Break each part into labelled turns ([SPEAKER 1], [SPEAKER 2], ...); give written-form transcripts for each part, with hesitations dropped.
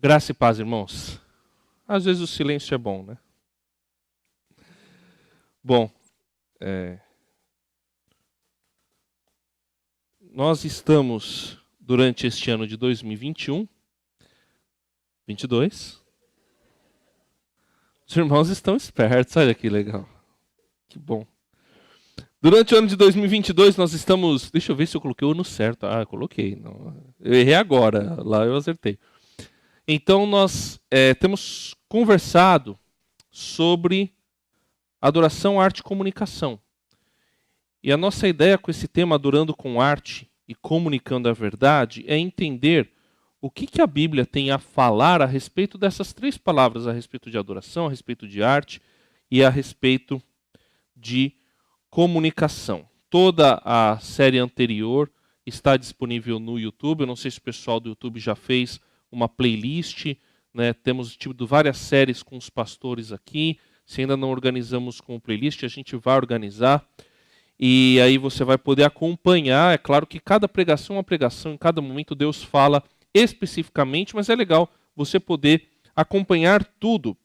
[SPEAKER 1] Graça e paz, irmãos. Às vezes o silêncio é bom, né? Bom, nós estamos, durante este ano de 2021, 22. Os irmãos estão espertos, olha que legal. Que bom. Durante o ano de 2022, nós estamos... Deixa eu ver se eu coloquei o ano certo. Ah, eu coloquei. Não, eu errei agora, lá eu acertei. Então, nós temos conversado sobre adoração, arte e comunicação. E a nossa ideia com esse tema, adorando com arte e comunicando a verdade, é entender o que a Bíblia tem a falar a respeito dessas três palavras, a respeito de adoração, a respeito de arte e a respeito de comunicação. Toda a série anterior está disponível no YouTube. Eu não sei se o pessoal do YouTube já fez uma playlist, né? Temos tido várias séries com os pastores aqui. Se ainda não organizamos com playlist, a gente vai organizar. E aí você vai poder acompanhar. É claro que cada pregação é uma pregação, em cada momento Deus fala especificamente, mas é legal você poder acompanhar tudo.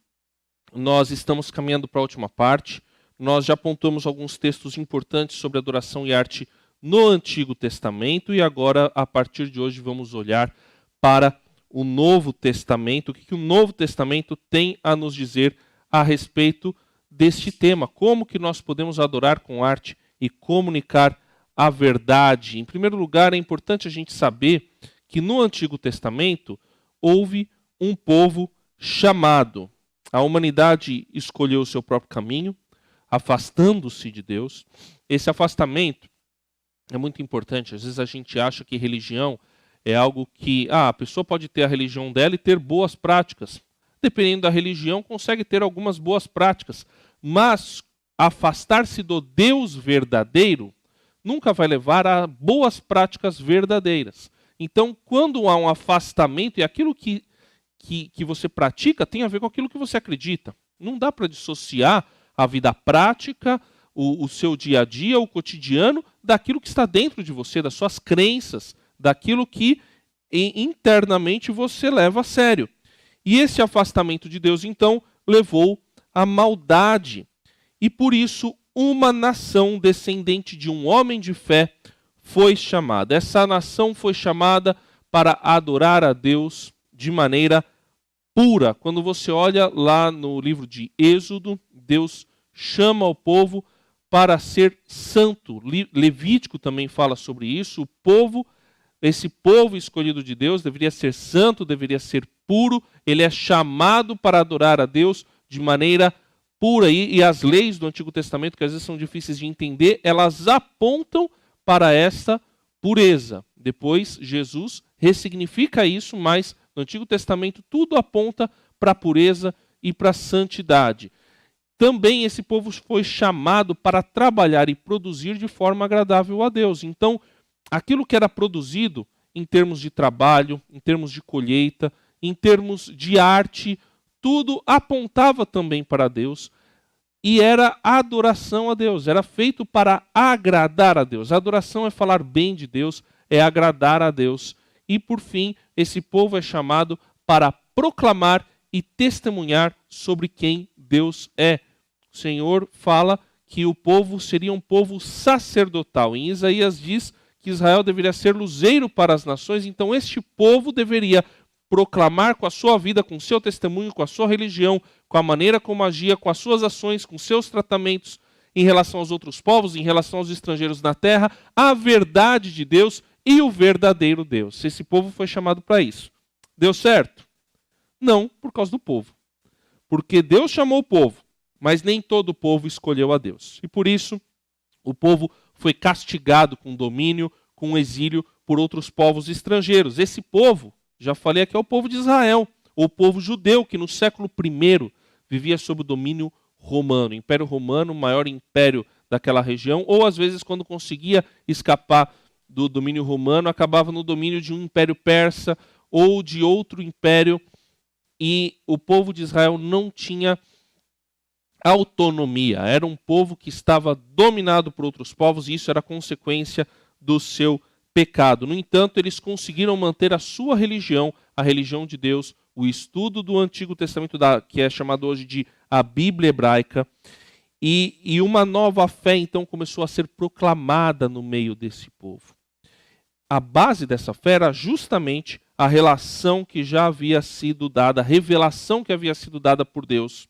[SPEAKER 1] Nós estamos caminhando para a última parte. Nós já apontamos alguns textos importantes sobre adoração e arte no Antigo Testamento. E agora, a partir de hoje, vamos olhar para o Novo Testamento. O que o Novo Testamento tem a nos dizer a respeito deste tema? Como que nós podemos adorar com arte e comunicar a verdade? Em primeiro lugar, é importante a gente saber que no Antigo Testamento houve um povo chamado. A humanidade escolheu o seu próprio caminho, afastando-se de Deus. Esse afastamento é muito importante. Às vezes a gente acha que religião é algo que a pessoa pode ter a religião dela e ter boas práticas. Dependendo da religião, consegue ter algumas boas práticas. Mas afastar-se do Deus verdadeiro nunca vai levar a boas práticas verdadeiras. Então, quando há um afastamento, e aquilo que você pratica tem a ver com aquilo que você acredita. Não dá para dissociar a vida prática, o seu dia a dia, o cotidiano, daquilo que está dentro de você, das suas crenças, daquilo que internamente você leva a sério. E esse afastamento de Deus, então, levou à maldade. E por isso, uma nação descendente de um homem de fé foi chamada. Essa nação foi chamada para adorar a Deus de maneira pura. Quando você olha lá no livro de Êxodo, Deus chama o povo para ser santo. Levítico também fala sobre isso. O povo, esse povo escolhido de Deus, deveria ser santo, deveria ser puro. Ele é chamado para adorar a Deus de maneira pura. E as leis do Antigo Testamento, que às vezes são difíceis de entender, elas apontam para esta pureza. Depois, Jesus ressignifica isso, mas no Antigo Testamento tudo aponta para a pureza e para a santidade. Também esse povo foi chamado para trabalhar e produzir de forma agradável a Deus. Então, aquilo que era produzido em termos de trabalho, em termos de colheita, em termos de arte, tudo apontava também para Deus e era adoração a Deus, era feito para agradar a Deus. A adoração é falar bem de Deus, é agradar a Deus. E, por fim, esse povo é chamado para proclamar e testemunhar sobre quem Deus é. O Senhor fala que o povo seria um povo sacerdotal. Em Isaías diz que Israel deveria ser luzeiro para as nações, então este povo deveria proclamar com a sua vida, com o seu testemunho, com a sua religião, com a maneira como agia, com as suas ações, com seus tratamentos em relação aos outros povos, em relação aos estrangeiros na terra, a verdade de Deus e o verdadeiro Deus. Esse povo foi chamado para isso. Deu certo? Não, por causa do povo. Porque Deus chamou o povo, mas nem todo o povo escolheu a Deus. E por isso, o povo foi castigado com domínio, com exílio por outros povos estrangeiros. Esse povo, já falei aqui, é o povo de Israel, o povo judeu, que no século I vivia sob o domínio romano. O Império Romano, o maior império daquela região, ou às vezes quando conseguia escapar do domínio romano, acabava no domínio de um império persa ou de outro império, e o povo de Israel não tinha autonomia. Era um povo que estava dominado por outros povos, e isso era consequência do seu pecado. No entanto, eles conseguiram manter a sua religião, a religião de Deus, o estudo do Antigo Testamento, que é chamado hoje de a Bíblia Hebraica, e uma nova fé então começou a ser proclamada no meio desse povo. A base dessa fé era justamente a relação que já havia sido dada, a revelação que havia sido dada por Deus,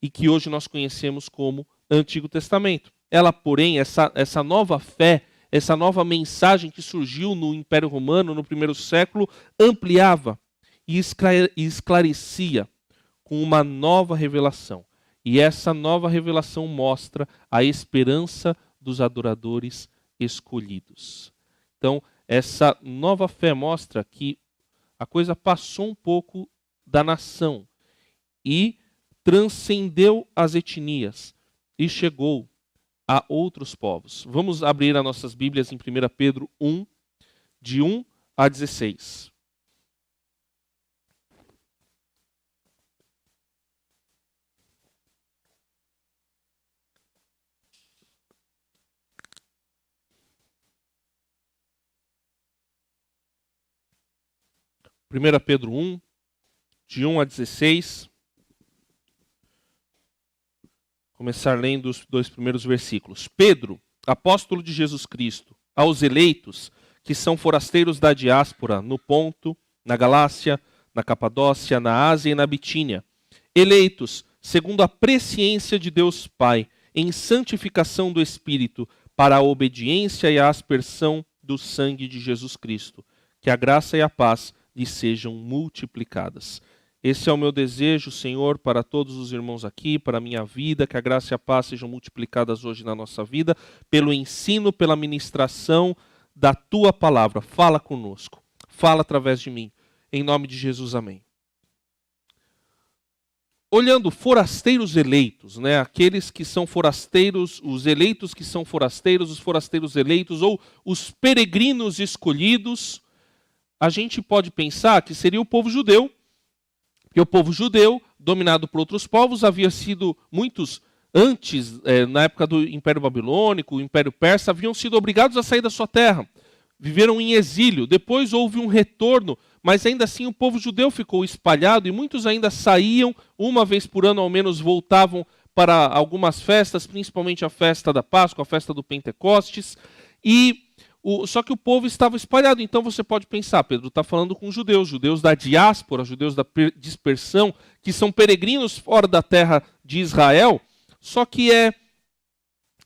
[SPEAKER 1] e que hoje nós conhecemos como Antigo Testamento. Ela, porém, essa nova fé, essa nova mensagem que surgiu no Império Romano no primeiro século, ampliava e esclarecia com uma nova revelação. E essa nova revelação mostra a esperança dos adoradores escolhidos. Então, essa nova fé mostra que a coisa passou um pouco da nação e transcendeu as etnias e chegou a outros povos. Vamos abrir as nossas Bíblias em 1 Pedro 1, de 1 a 16. 1 Pedro 1, de 1 a 16. Começar lendo os 2 primeiros versículos. Pedro, apóstolo de Jesus Cristo, aos eleitos que são forasteiros da diáspora no Ponto, na Galácia, na Capadócia, na Ásia e na Bitínia, eleitos segundo a presciência de Deus Pai, em santificação do Espírito, para a obediência e a aspersão do sangue de Jesus Cristo. Que a graça e a paz lhes sejam multiplicadas. Esse é o meu desejo, Senhor, para todos os irmãos aqui, para a minha vida, que a graça e a paz sejam multiplicadas hoje na nossa vida, pelo ensino, pela ministração da Tua palavra. Fala conosco, fala através de mim. Em nome de Jesus, amém. Olhando forasteiros eleitos, né? Aqueles que são forasteiros, os eleitos que são forasteiros, os forasteiros eleitos, ou os peregrinos escolhidos, a gente pode pensar que seria o povo judeu, porque o povo judeu, dominado por outros povos, havia sido muitos antes, na época do Império Babilônico, o Império Persa, haviam sido obrigados a sair da sua terra, viveram em exílio, depois houve um retorno, mas ainda assim o povo judeu ficou espalhado e muitos ainda saíam, uma vez por ano ao menos voltavam para algumas festas, principalmente a festa da Páscoa, a festa do Pentecostes, só que o povo estava espalhado. Então você pode pensar, Pedro está falando com judeus da diáspora, judeus da dispersão, que são peregrinos fora da terra de Israel. Só que é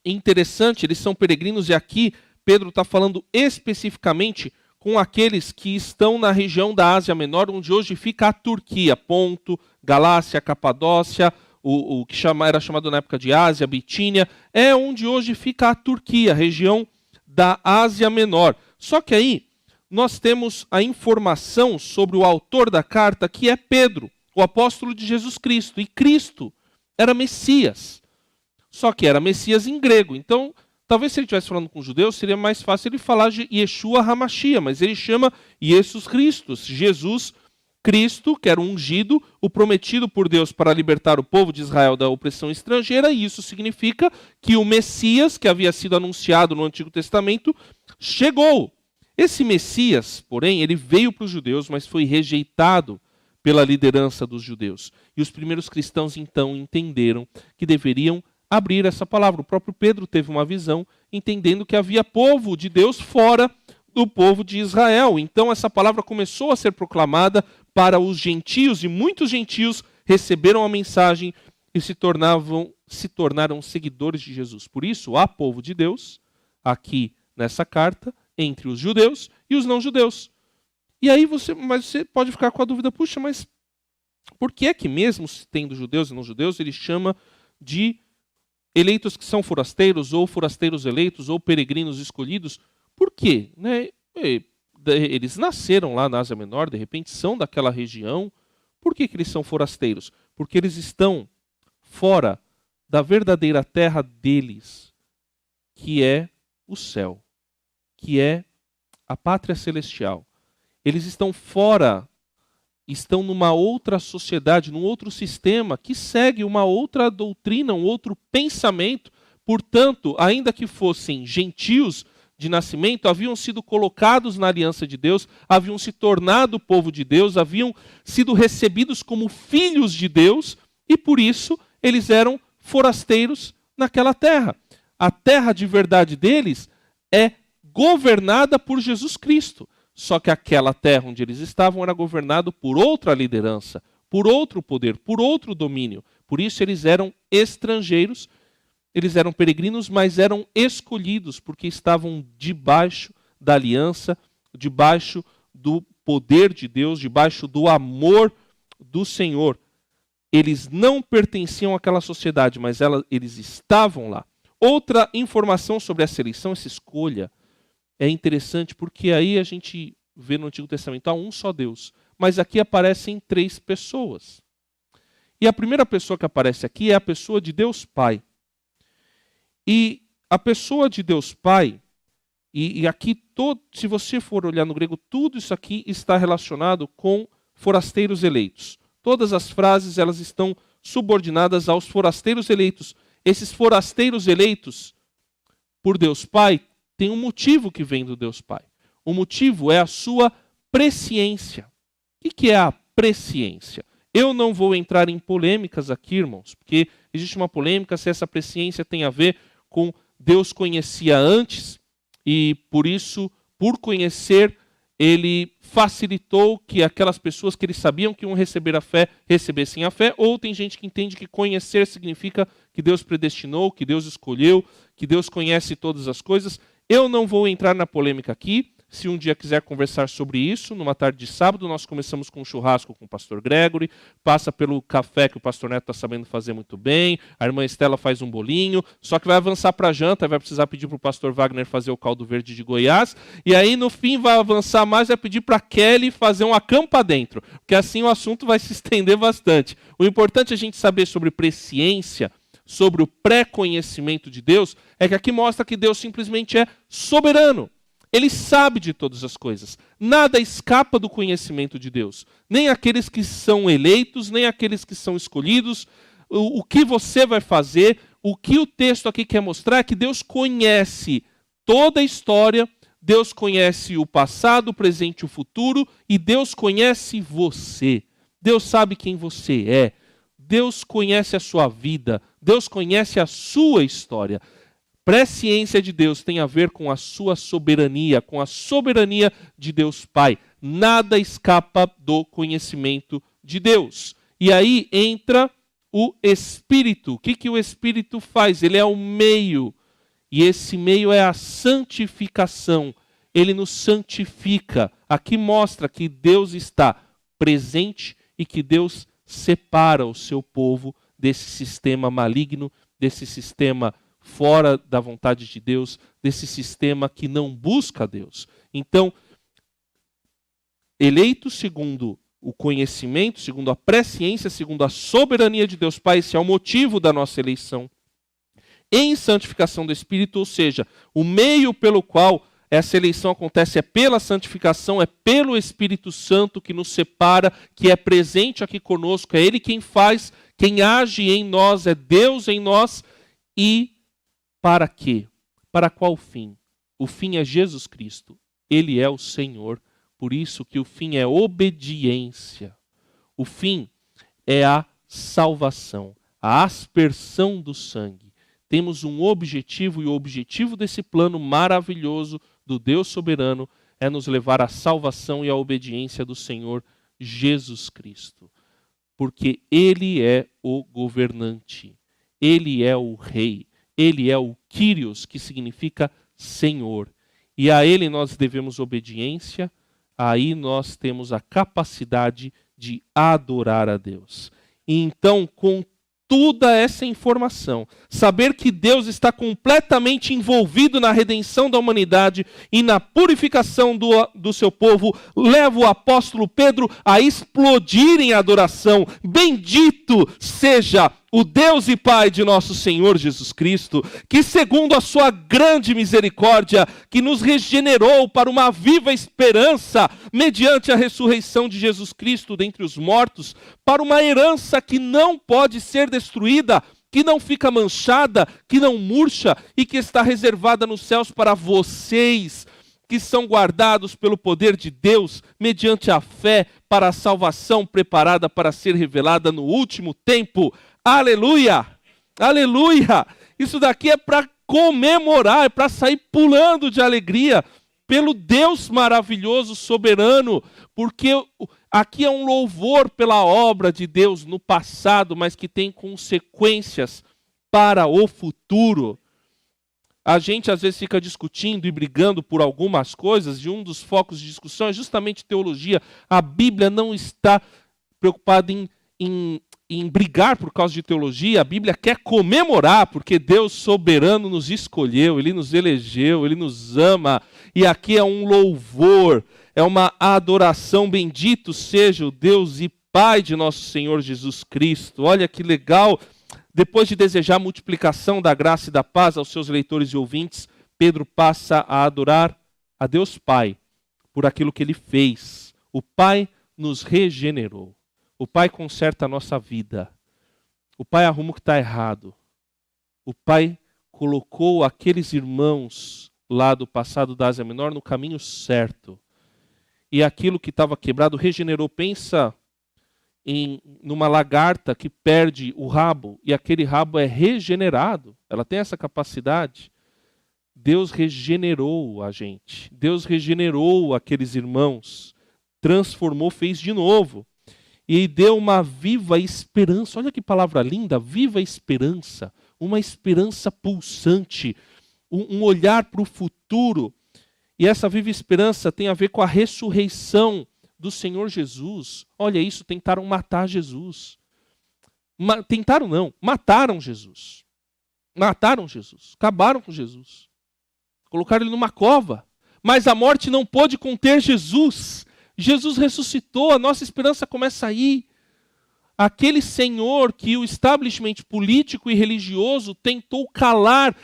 [SPEAKER 1] interessante, eles são peregrinos e aqui Pedro está falando especificamente com aqueles que estão na região da Ásia Menor, onde hoje fica a Turquia, Ponto, Galácia, Capadócia, o que era chamado na época de Ásia, Bitínia, é onde hoje fica a Turquia, região da Ásia Menor. Só que aí nós temos a informação sobre o autor da carta, que é Pedro, o apóstolo de Jesus Cristo. E Cristo era Messias. Só que era Messias em grego. Então, talvez se ele estivesse falando com judeus, seria mais fácil ele falar de Yeshua HaMashiach, mas ele chama Jesus Cristo, Jesus Cristo, que era o ungido, o prometido por Deus para libertar o povo de Israel da opressão estrangeira, e isso significa que o Messias, que havia sido anunciado no Antigo Testamento, chegou. Esse Messias, porém, ele veio para os judeus, mas foi rejeitado pela liderança dos judeus. E os primeiros cristãos, então, entenderam que deveriam abrir essa palavra. O próprio Pedro teve uma visão, entendendo que havia povo de Deus fora do povo de Israel. Então essa palavra começou a ser proclamada para os gentios, e muitos gentios receberam a mensagem e se tornaram seguidores de Jesus. Por isso, há povo de Deus, aqui nessa carta, entre os judeus e os não-judeus. E aí você pode ficar com a dúvida, puxa, mas por que é que mesmo tendo judeus e não-judeus, ele chama de eleitos que são forasteiros, ou forasteiros eleitos, ou peregrinos escolhidos? Por quê? Né? Eles nasceram lá na Ásia Menor, de repente são daquela região. Por que eles são forasteiros? Porque eles estão fora da verdadeira terra deles, que é o céu, que é a pátria celestial. Eles estão fora, estão numa outra sociedade, num outro sistema que segue uma outra doutrina, um outro pensamento. Portanto, ainda que fossem gentios, de nascimento, haviam sido colocados na aliança de Deus, haviam se tornado povo de Deus, haviam sido recebidos como filhos de Deus, e por isso eles eram forasteiros naquela terra. A terra de verdade deles é governada por Jesus Cristo. Só que aquela terra onde eles estavam era governada por outra liderança, por outro poder, por outro domínio. Por isso eles eram estrangeiros, eles eram peregrinos, mas eram escolhidos porque estavam debaixo da aliança, debaixo do poder de Deus, debaixo do amor do Senhor. Eles não pertenciam àquela sociedade, mas eles estavam lá. Outra informação sobre essa eleição, essa escolha, é interessante porque aí a gente vê no Antigo Testamento, há um só Deus. Mas aqui aparecem 3 pessoas. E a primeira pessoa que aparece aqui é a pessoa de Deus Pai. E a pessoa de Deus Pai, e aqui, se você for olhar no grego, tudo isso aqui está relacionado com forasteiros eleitos. Todas as frases elas estão subordinadas aos forasteiros eleitos. Esses forasteiros eleitos por Deus Pai têm um motivo que vem do Deus Pai. O motivo é a sua presciência. O que é a presciência? Eu não vou entrar em polêmicas aqui, irmãos, porque existe uma polêmica se essa presciência tem a ver com Deus conhecia antes e por isso, por conhecer, ele facilitou que aquelas pessoas que eles sabiam que iam receber a fé, recebessem a fé, ou tem gente que entende que conhecer significa que Deus predestinou, que Deus escolheu, que Deus conhece todas as coisas. Eu não vou entrar na polêmica aqui. Se um dia quiser conversar sobre isso, numa tarde de sábado, nós começamos com um churrasco com o pastor Gregory, passa pelo café que o pastor Neto está sabendo fazer muito bem, a irmã Estela faz um bolinho, só que vai avançar para a janta, vai precisar pedir para o pastor Wagner fazer o caldo verde de Goiás, e aí no fim vai avançar mais, vai pedir para a Kelly fazer um acampa dentro, porque assim o assunto vai se estender bastante. O importante é a gente saber sobre presciência, sobre o pré-conhecimento de Deus, é que aqui mostra que Deus simplesmente é soberano. Ele sabe de todas as coisas. Nada escapa do conhecimento de Deus. Nem aqueles que são eleitos, nem aqueles que são escolhidos. O que você vai fazer, o que o texto aqui quer mostrar é que Deus conhece toda a história, Deus conhece o passado, o presente e o futuro, e Deus conhece você. Deus sabe quem você é. Deus conhece a sua vida. Deus conhece a sua história. Presciência de Deus tem a ver com a sua soberania, com a soberania de Deus Pai. Nada escapa do conhecimento de Deus. E aí entra o Espírito. O que o Espírito faz? Ele é o meio. E esse meio é a santificação. Ele nos santifica. Aqui mostra que Deus está presente e que Deus separa o seu povo desse sistema maligno, desse sistema fora da vontade de Deus, desse sistema que não busca Deus. Então, eleitos segundo o conhecimento, segundo a presciência, segundo a soberania de Deus Pai, esse é o motivo da nossa eleição. Em santificação do Espírito, ou seja, o meio pelo qual essa eleição acontece é pela santificação, é pelo Espírito Santo que nos separa, que é presente aqui conosco, é Ele quem faz, quem age em nós, é Deus em nós. E para quê? Para qual fim? O fim é Jesus Cristo. Ele é o Senhor. Por isso que o fim é obediência. O fim é a salvação, a aspersão do sangue. Temos um objetivo, e o objetivo desse plano maravilhoso do Deus soberano é nos levar à salvação e à obediência do Senhor Jesus Cristo. Porque Ele é o governante, Ele é o Rei, Ele é o Kyrios, que significa Senhor. E a Ele nós devemos obediência, aí nós temos a capacidade de adorar a Deus. E então, com toda essa informação, saber que Deus está completamente envolvido na redenção da humanidade e na purificação do seu povo, leva o apóstolo Pedro a explodir em adoração. Bendito seja o Deus e Pai de nosso Senhor Jesus Cristo, que segundo a sua grande misericórdia, que nos regenerou para uma viva esperança, mediante a ressurreição de Jesus Cristo dentre os mortos, para uma herança que não pode ser destruída, que não fica manchada, que não murcha e que está reservada nos céus para vocês, que são guardados pelo poder de Deus, mediante a fé, para a salvação preparada para ser revelada no último tempo. Aleluia! Aleluia! Isso daqui é para comemorar, é para sair pulando de alegria pelo Deus maravilhoso, soberano, porque aqui é um louvor pela obra de Deus no passado, mas que tem consequências para o futuro. A gente às vezes fica discutindo e brigando por algumas coisas, e um dos focos de discussão é justamente teologia. A Bíblia não está preocupada em brigar por causa de teologia. A Bíblia quer comemorar, porque Deus soberano nos escolheu, Ele nos elegeu, Ele nos ama. E aqui é um louvor, é uma adoração. Bendito seja o Deus e Pai de nosso Senhor Jesus Cristo. Olha que legal. Depois de desejar a multiplicação da graça e da paz aos seus leitores e ouvintes, Pedro passa a adorar a Deus Pai por aquilo que Ele fez. O Pai nos regenerou. O Pai conserta a nossa vida. O Pai arruma o que está errado. O Pai colocou aqueles irmãos lá do passado da Ásia Menor no caminho certo. E aquilo que estava quebrado regenerou. Pensa numa lagarta que perde o rabo e aquele rabo é regenerado. Ela tem essa capacidade. Deus regenerou a gente. Deus regenerou aqueles irmãos. Transformou, fez de novo. E deu uma viva esperança. Olha que palavra linda, viva esperança. Uma esperança pulsante. Um olhar para o futuro. E essa viva esperança tem a ver com a ressurreição do Senhor Jesus. Olha isso, tentaram matar Jesus. Tentaram não, mataram Jesus. Mataram Jesus, acabaram com Jesus. Colocaram ele numa cova. Mas a morte não pôde conter Jesus. Jesus ressuscitou, a nossa esperança começa aí. Aquele Senhor que o establishment político e religioso tentou calar,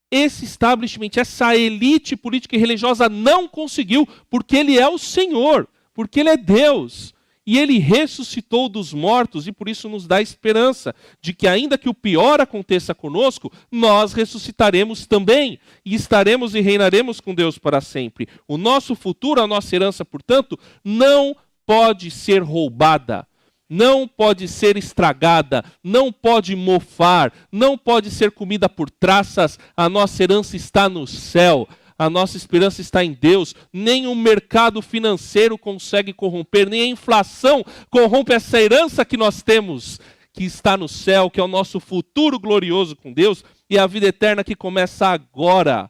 [SPEAKER 1] esse establishment, essa elite política e religiosa não conseguiu, porque Ele é o Senhor, porque Ele é Deus. E Ele ressuscitou dos mortos e por isso nos dá esperança de que ainda que o pior aconteça conosco, nós ressuscitaremos também e estaremos e reinaremos com Deus para sempre. O nosso futuro, a nossa herança, portanto, não pode ser roubada, não pode ser estragada, não pode mofar, não pode ser comida por traças. A nossa herança está no céu. A nossa esperança está em Deus. Nem o mercado financeiro consegue corromper, nem a inflação corrompe essa herança que nós temos, que está no céu, que é o nosso futuro glorioso com Deus, e a vida eterna que começa agora.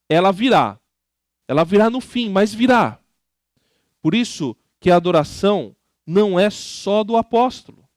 [SPEAKER 1] Ela virá no fim, mas virá. Por isso que a adoração não é só do apóstolo.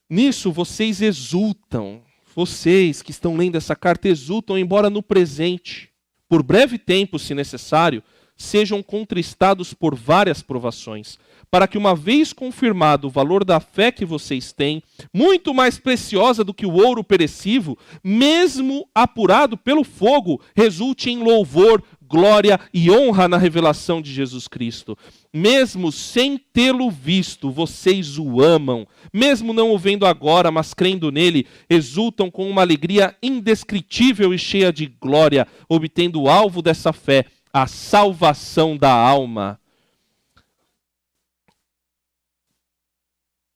[SPEAKER 1] Nisso vocês exultam. Vocês que estão lendo essa carta exultam, embora no presente, por breve tempo, se necessário, sejam contristados por várias provações, para que, uma vez confirmado o valor da fé que vocês têm, muito mais preciosa do que o ouro perecível, mesmo apurado pelo fogo, resulte em louvor, glória e honra na revelação de Jesus Cristo. Mesmo sem tê-lo visto, vocês o amam. Mesmo não o vendo agora, mas crendo nele, exultam com uma alegria indescritível e cheia de glória, obtendo o alvo dessa fé, a salvação da alma.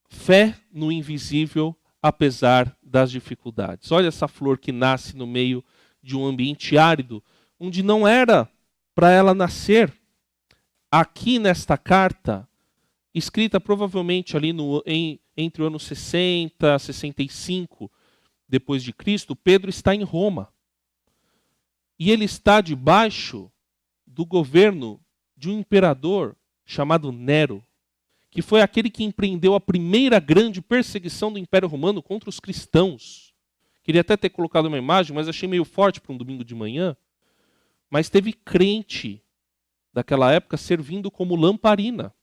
[SPEAKER 1] Fé no invisível, apesar das dificuldades. Olha essa flor que nasce no meio de um ambiente árido, onde não era para ela nascer. Aqui nesta carta, escrita provavelmente ali entre o ano 60 e 65 depois de Cristo, Pedro está em Roma. E ele está debaixo do governo de um imperador chamado Nero, que foi aquele que empreendeu a primeira grande perseguição do Império Romano contra os cristãos. Queria até ter colocado uma imagem, mas achei meio forte para um domingo de manhã. Mas teve crente daquela época servindo como lamparina,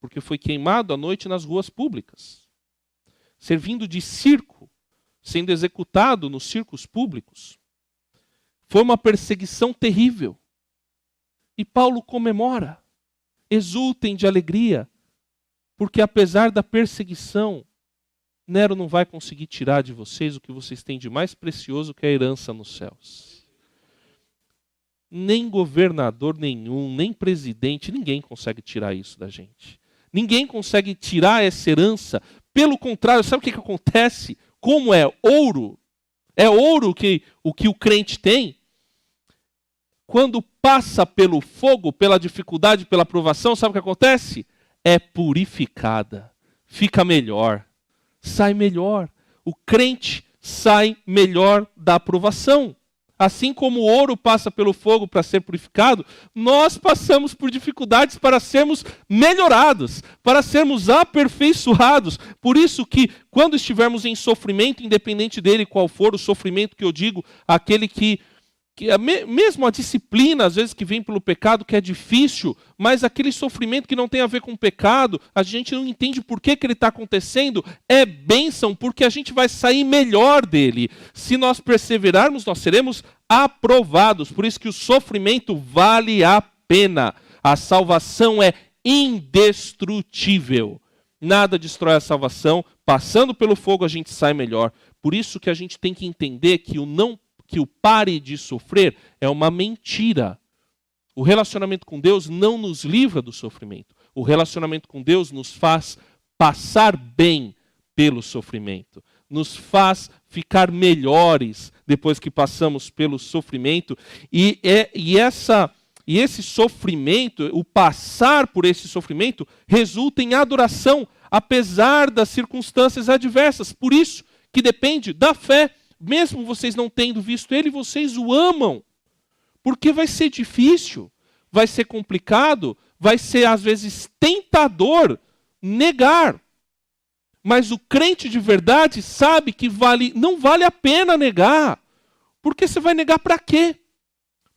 [SPEAKER 1] porque foi queimado à noite nas ruas públicas. Servindo de circo, sendo executado nos circos públicos. Foi uma perseguição terrível. E Paulo comemora. Exultem de alegria, porque apesar da perseguição, Nero não vai conseguir tirar de vocês o que vocês têm de mais precioso, que é a herança nos céus. Nem governador nenhum, nem presidente, ninguém consegue tirar isso da gente. Ninguém consegue tirar essa herança. Pelo contrário, sabe o que acontece? Como é ouro que o crente tem. Quando passa pelo fogo, pela dificuldade, pela provação, sabe o que acontece? É purificada, fica melhor, sai melhor. O crente sai melhor da provação. Assim como o ouro passa pelo fogo para ser purificado, nós passamos por dificuldades para sermos melhorados, para sermos aperfeiçoados. Por isso que, quando estivermos em sofrimento, independente dele qual for o sofrimento que eu digo, aquele que mesmo a disciplina, às vezes, que vem pelo pecado, que é difícil, mas aquele sofrimento que não tem a ver com o pecado, a gente não entende por que ele está acontecendo, é bênção, porque a gente vai sair melhor dele. Se nós perseverarmos, nós seremos aprovados. Por isso que o sofrimento vale a pena. A salvação é indestrutível. Nada destrói a salvação. Passando pelo fogo, a gente sai melhor. Por isso que a gente tem que entender que o pare de sofrer é uma mentira. O relacionamento com Deus não nos livra do sofrimento. O relacionamento com Deus nos faz passar bem pelo sofrimento. Nos faz ficar melhores depois que passamos pelo sofrimento. E esse sofrimento, o passar por esse sofrimento, resulta em adoração, apesar das circunstâncias adversas. Por isso que depende da fé. Mesmo vocês não tendo visto ele, vocês o amam. Porque vai ser difícil, vai ser complicado, vai ser às vezes tentador negar. Mas o crente de verdade sabe que não vale a pena negar. Porque você vai negar para quê?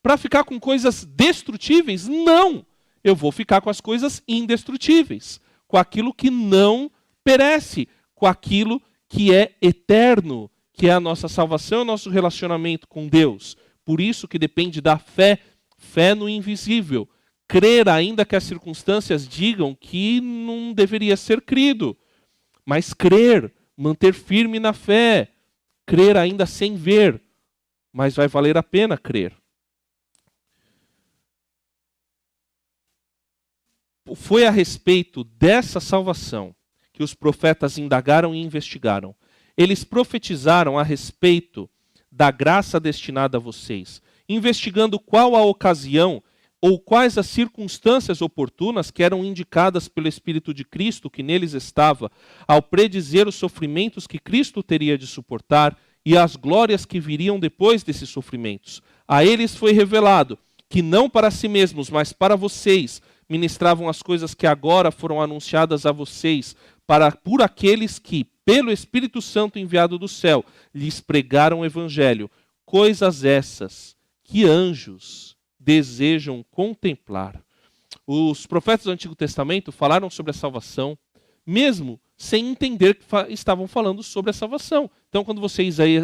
[SPEAKER 1] Para ficar com coisas destrutíveis? Não! Eu vou ficar com as coisas indestrutíveis. Com aquilo que não perece. Com aquilo que é eterno. Que é a nossa salvação, o nosso relacionamento com Deus. Por isso que depende da fé, fé no invisível. Crer ainda que as circunstâncias digam que não deveria ser crido. Mas crer, manter firme na fé. Crer ainda sem ver. Mas vai valer a pena crer. Foi a respeito dessa salvação que os profetas indagaram e investigaram. Eles profetizaram a respeito da graça destinada a vocês, investigando qual a ocasião ou quais as circunstâncias oportunas que eram indicadas pelo Espírito de Cristo que neles estava, ao predizer os sofrimentos que Cristo teria de suportar e as glórias que viriam depois desses sofrimentos. A eles foi revelado que não para si mesmos, mas para vocês, ministravam as coisas que agora foram anunciadas a vocês, por aqueles que, pelo Espírito Santo enviado do céu, lhes pregaram o Evangelho, coisas essas que anjos desejam contemplar. Os profetas do Antigo Testamento falaram sobre a salvação, mesmo sem entender que estavam falando sobre a salvação. Então, quando você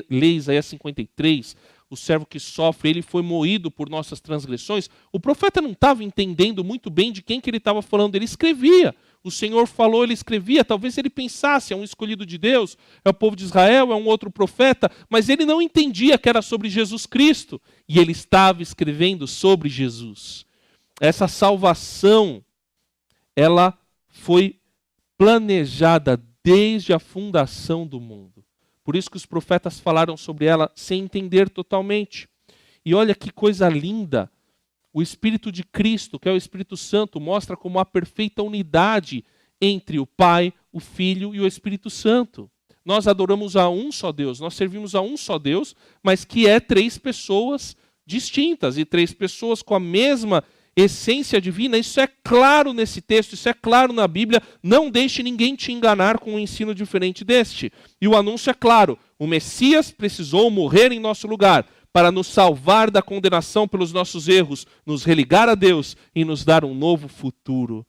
[SPEAKER 1] lê Isaías 53, o servo que sofre, ele foi moído por nossas transgressões, o profeta não estava entendendo muito bem de quem que ele estava falando, ele escrevia. O Senhor falou, ele escrevia, talvez ele pensasse, é um escolhido de Deus, é o povo de Israel, é um outro profeta, mas ele não entendia que era sobre Jesus Cristo, e ele estava escrevendo sobre Jesus. Essa salvação, ela foi planejada desde a fundação do mundo. Por isso que os profetas falaram sobre ela sem entender totalmente. E olha que coisa linda. O Espírito de Cristo, que é o Espírito Santo, mostra como há perfeita unidade entre o Pai, o Filho e o Espírito Santo. Nós adoramos a um só Deus, nós servimos a um só Deus, mas que é três pessoas distintas e três pessoas com a mesma essência divina. Isso é claro nesse texto, isso é claro na Bíblia. Não deixe ninguém te enganar com um ensino diferente deste. E o anúncio é claro: o Messias precisou morrer em nosso lugar para nos salvar da condenação pelos nossos erros, nos religar a Deus e nos dar um novo futuro.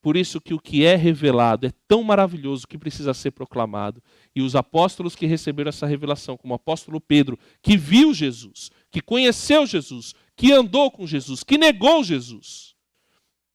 [SPEAKER 1] Por isso que o que é revelado é tão maravilhoso que precisa ser proclamado. E os apóstolos que receberam essa revelação, como o apóstolo Pedro, que viu Jesus, que conheceu Jesus, que andou com Jesus, que negou Jesus,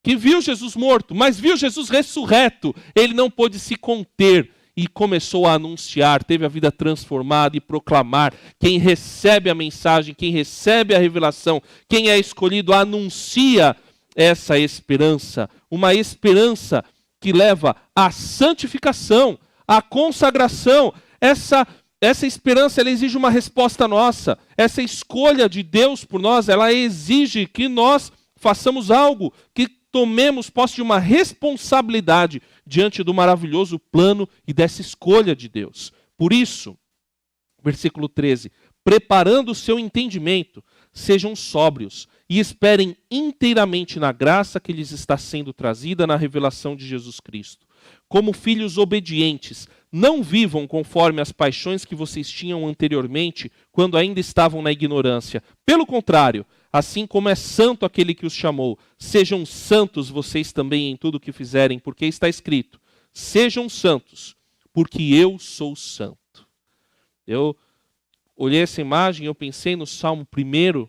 [SPEAKER 1] que viu Jesus morto, mas viu Jesus ressurreto, ele não pôde se conter. e começou a anunciar, teve a vida transformada e proclamar. Quem recebe a mensagem, quem recebe a revelação, quem é escolhido, anuncia essa esperança. Uma esperança que leva à santificação, à consagração. Essa esperança, ela exige uma resposta nossa. Essa escolha de Deus por nós, ela exige que nós façamos algo, que tomemos posse de uma responsabilidade diante do maravilhoso plano e dessa escolha de Deus. Por isso, versículo 13, preparando o seu entendimento, sejam sóbrios e esperem inteiramente na graça que lhes está sendo trazida na revelação de Jesus Cristo. Como filhos obedientes, não vivam conforme as paixões que vocês tinham anteriormente, quando ainda estavam na ignorância. Pelo contrário, assim como é santo aquele que os chamou, sejam santos vocês também em tudo o que fizerem, porque está escrito, sejam santos, porque eu sou santo. Eu olhei essa imagem e eu pensei no Salmo 1,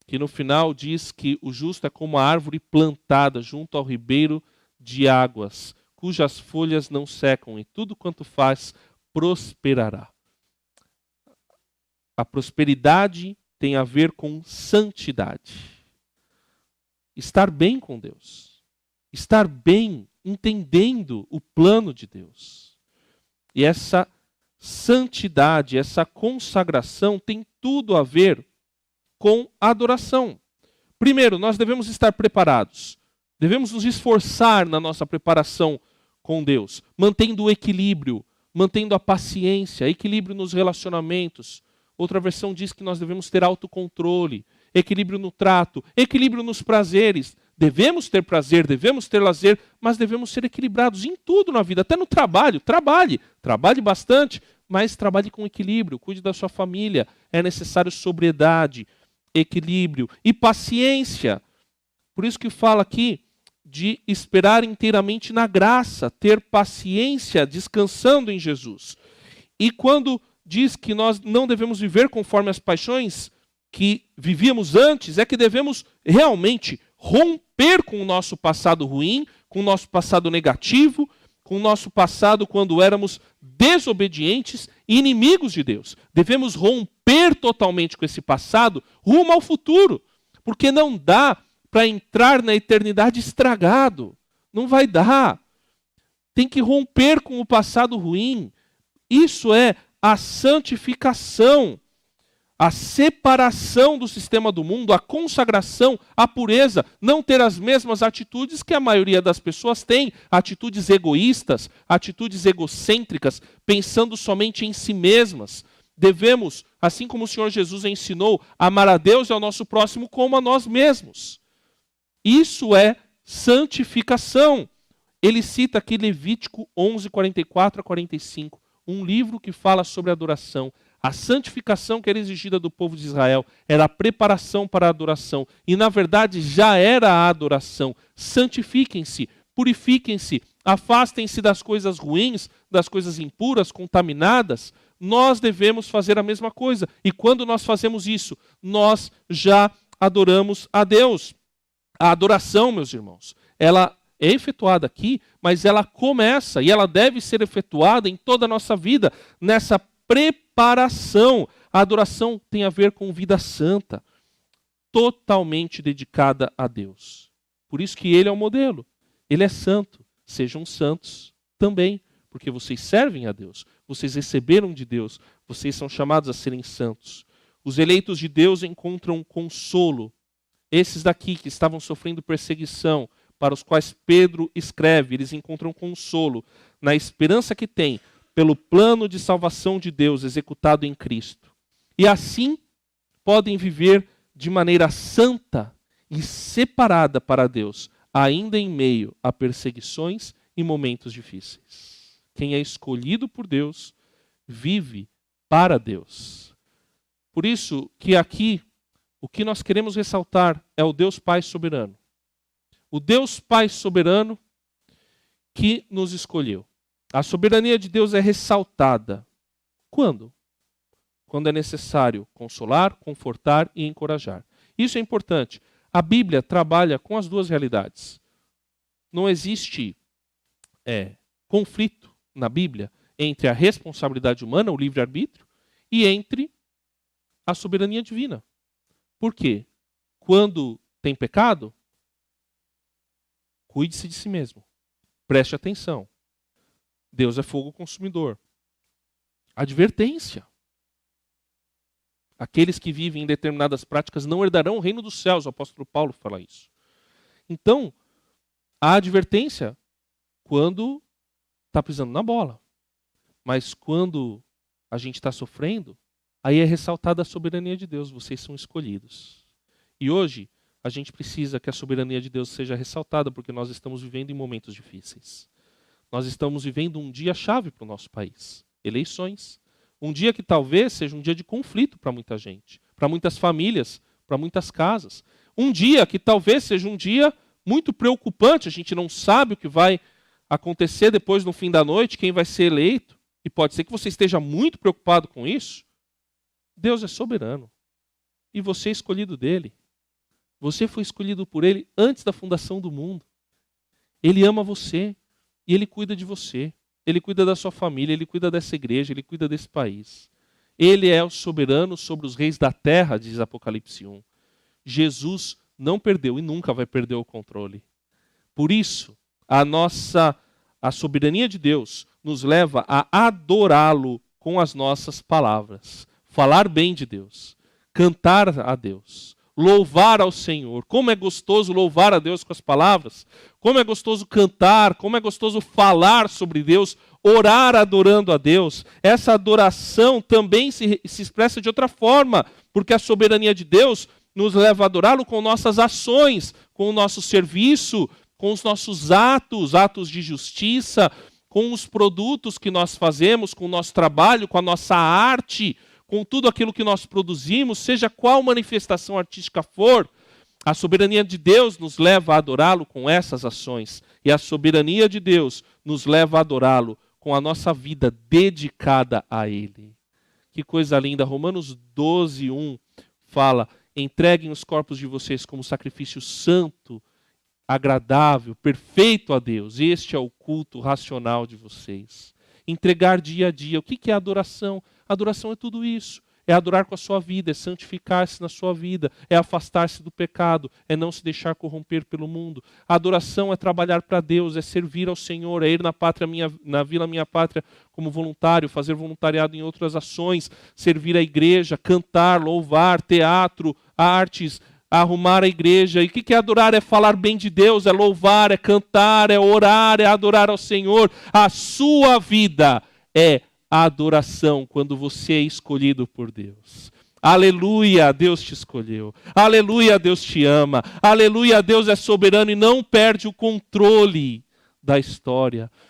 [SPEAKER 1] que no final diz que o justo é como a árvore plantada junto ao ribeiro de águas, cujas folhas não secam, e tudo quanto faz prosperará. A prosperidade tem a ver com santidade. Estar bem com Deus. Estar bem, entendendo o plano de Deus. E essa santidade, essa consagração tem tudo a ver com a adoração. Primeiro, nós devemos estar preparados. Devemos nos esforçar na nossa preparação com Deus, mantendo o equilíbrio, mantendo a paciência, equilíbrio nos relacionamentos. Outra versão diz que nós devemos ter autocontrole, equilíbrio no trato, equilíbrio nos prazeres. Devemos ter prazer, devemos ter lazer, mas devemos ser equilibrados em tudo na vida, até no trabalho. Trabalhe bastante, mas trabalhe com equilíbrio, cuide da sua família. É necessário sobriedade, equilíbrio e paciência. Por isso que fala aqui de esperar inteiramente na graça, ter paciência, descansando em Jesus. E quando diz que nós não devemos viver conforme as paixões que vivíamos antes, é que devemos realmente romper com o nosso passado ruim, com o nosso passado negativo, com o nosso passado quando éramos desobedientes e inimigos de Deus. Devemos romper totalmente com esse passado rumo ao futuro, porque não dá para entrar na eternidade estragado. Não vai dar. Tem que romper com o passado ruim. Isso é a santificação, a separação do sistema do mundo, a consagração, a pureza, não ter as mesmas atitudes que a maioria das pessoas tem, atitudes egoístas, atitudes egocêntricas, pensando somente em si mesmas. Devemos, assim como o Senhor Jesus ensinou, amar a Deus e ao nosso próximo como a nós mesmos. Isso é santificação. Ele cita aqui Levítico 11, 44 a 45, um livro que fala sobre adoração. A santificação que era exigida do povo de Israel era a preparação para a adoração. E, na verdade, já era a adoração. Santifiquem-se, purifiquem-se, afastem-se das coisas ruins, das coisas impuras, contaminadas. Nós devemos fazer a mesma coisa. E quando nós fazemos isso, nós já adoramos a Deus. A adoração, meus irmãos, ela é efetuada aqui, mas ela começa e ela deve ser efetuada em toda a nossa vida, nessa preparação. A adoração tem a ver com vida santa, totalmente dedicada a Deus. Por isso que Ele é o modelo. Ele é santo. Sejam santos também, porque vocês servem a Deus. Vocês receberam de Deus. Vocês são chamados a serem santos. Os eleitos de Deus encontram consolo. Esses daqui que estavam sofrendo perseguição, para os quais Pedro escreve, eles encontram consolo na esperança que têm pelo plano de salvação de Deus executado em Cristo. E assim podem viver de maneira santa e separada para Deus, ainda em meio a perseguições e momentos difíceis. Quem é escolhido por Deus vive para Deus. Por isso que aqui o que nós queremos ressaltar é o Deus Pai soberano. O Deus Pai soberano que nos escolheu. A soberania de Deus é ressaltada. Quando? Quando é necessário consolar, confortar e encorajar. Isso é importante. A Bíblia trabalha com as duas realidades. Não existe conflito na Bíblia entre a responsabilidade humana, o livre-arbítrio, e entre a soberania divina. Por quê? Quando tem pecado, cuide-se de si mesmo. Preste atenção. Deus é fogo consumidor. Advertência. Aqueles que vivem em determinadas práticas não herdarão o reino dos céus. O apóstolo Paulo fala isso. Então, a advertência quando está pisando na bola. Mas quando a gente está sofrendo, aí é ressaltada a soberania de Deus. Vocês são escolhidos. E hoje, a gente precisa que a soberania de Deus seja ressaltada, porque nós estamos vivendo em momentos difíceis. Nós estamos vivendo um dia-chave para o nosso país. Eleições. Um dia que talvez seja um dia de conflito para muita gente, para muitas famílias, para muitas casas. Um dia que talvez seja um dia muito preocupante. A gente não sabe o que vai acontecer depois no fim da noite, quem vai ser eleito. E pode ser que você esteja muito preocupado com isso. Deus é soberano. E você é escolhido dele. Você foi escolhido por ele antes da fundação do mundo. Ele ama você e ele cuida de você. Ele cuida da sua família, ele cuida dessa igreja, ele cuida desse país. Ele é o soberano sobre os reis da terra, diz Apocalipse 1. Jesus não perdeu e nunca vai perder o controle. Por isso, a soberania de Deus nos leva a adorá-lo com as nossas palavras. Falar bem de Deus, cantar a Deus, louvar ao Senhor. Como é gostoso louvar a Deus com as palavras. Como é gostoso cantar, como é gostoso falar sobre Deus, orar adorando a Deus. Essa adoração também se expressa de outra forma, porque a soberania de Deus nos leva a adorá-lo com nossas ações, com o nosso serviço, com os nossos atos de justiça, com os produtos que nós fazemos, com o nosso trabalho, com a nossa arte, com tudo aquilo que nós produzimos, seja qual manifestação artística for. A soberania de Deus nos leva a adorá-lo com essas ações. E a soberania de Deus nos leva a adorá-lo com a nossa vida dedicada a Ele. Que coisa linda. Romanos 12:1 fala: entreguem os corpos de vocês como sacrifício santo, agradável, perfeito a Deus. Este é o culto racional de vocês. Entregar dia a dia. O que é adoração? Adoração é tudo isso. É adorar com a sua vida, é santificar-se na sua vida, é afastar-se do pecado, é não se deixar corromper pelo mundo. A adoração é trabalhar para Deus, é servir ao Senhor, é ir na Vila Minha Pátria como voluntário, fazer voluntariado em outras ações, servir a igreja, cantar, louvar, teatro, artes, arrumar a igreja. E o que é adorar? É falar bem de Deus, é louvar, é cantar, é orar, é adorar ao Senhor. A sua vida é a adoração quando você é escolhido por Deus. Aleluia, Deus te escolheu. Aleluia, Deus te ama. Aleluia, Deus é soberano e não perde o controle da história.